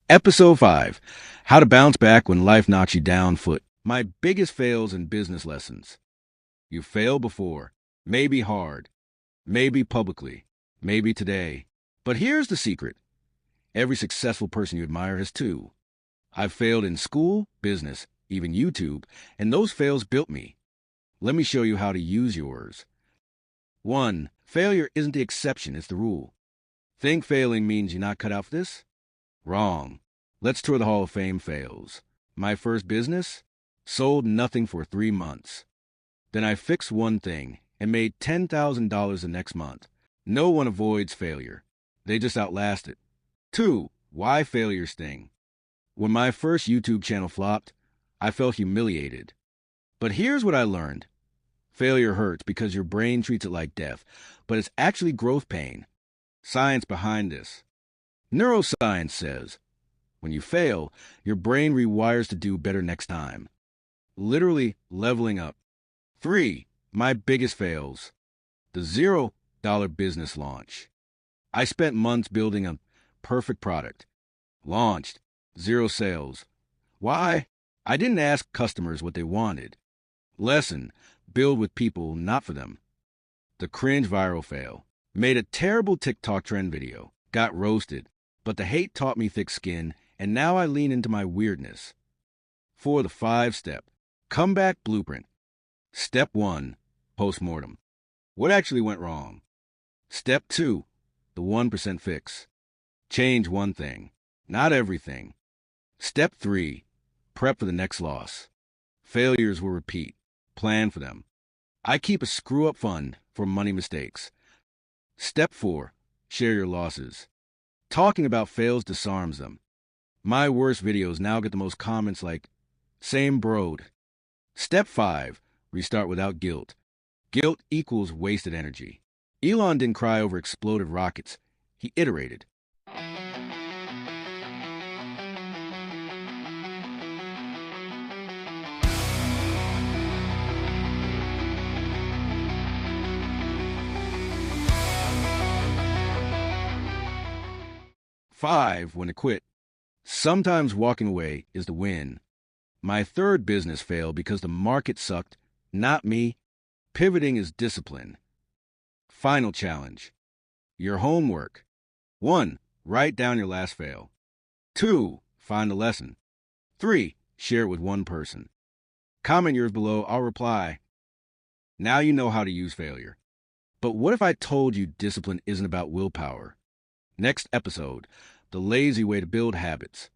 Episode 5, How to Bounce Back When Life Knocks You Down Foot. My biggest fails and business lessons. You failed before. Maybe hard. Maybe publicly. Maybe today. But here's the secret. Every successful person you admire has too. I've failed in school, business, even YouTube, and those fails built me. Let me show you how to use yours. 1. Failure isn't the exception, it's the rule. Think failing means you're not cut out for this? Wrong. Let's tour the Hall of Fame fails. My first business? Sold nothing for 3 months. Then I fixed one thing and made $10,000 the next month. No one avoids failure. They just outlast it. 2. Why failure sting? When my first YouTube channel flopped, I felt humiliated. But here's what I learned. Failure hurts because your brain treats it like death, but it's actually growth pain. Science behind this. Neuroscience says, when you fail, your brain rewires to do better next time. Literally leveling up. 3. My biggest fails. The $0 business launch. I spent months building a perfect product. Launched. 0 sales. Why? I didn't ask customers what they wanted. Lesson. Build with people, not for them. The cringe viral fail. Made a terrible TikTok trend video. Got roasted. But the hate taught me thick skin, and now I lean into my weirdness. 4. The 5-step. Comeback blueprint. Step 1. Postmortem. What actually went wrong? Step 2. The 1% fix. Change one thing. Not everything. Step 3. Prep for the next loss. Failures will repeat. Plan for them. I keep a screw-up fund for money mistakes. Step 4. Share your losses. Talking about fails disarms them. My worst videos now get the most comments like, same broad. Step 5. Restart without guilt. Guilt equals wasted energy. Elon didn't cry over exploded rockets. He iterated. 5. When to quit. Sometimes walking away is the win. My third business failed because the market sucked, not me. Pivoting is discipline. Final challenge. Your homework. 1. Write down your last fail. 2. Find a lesson. 3. Share it with one person. Comment yours below, I'll reply. Now you know how to use failure. But what if I told you discipline isn't about willpower? Next episode, the lazy way to build habits.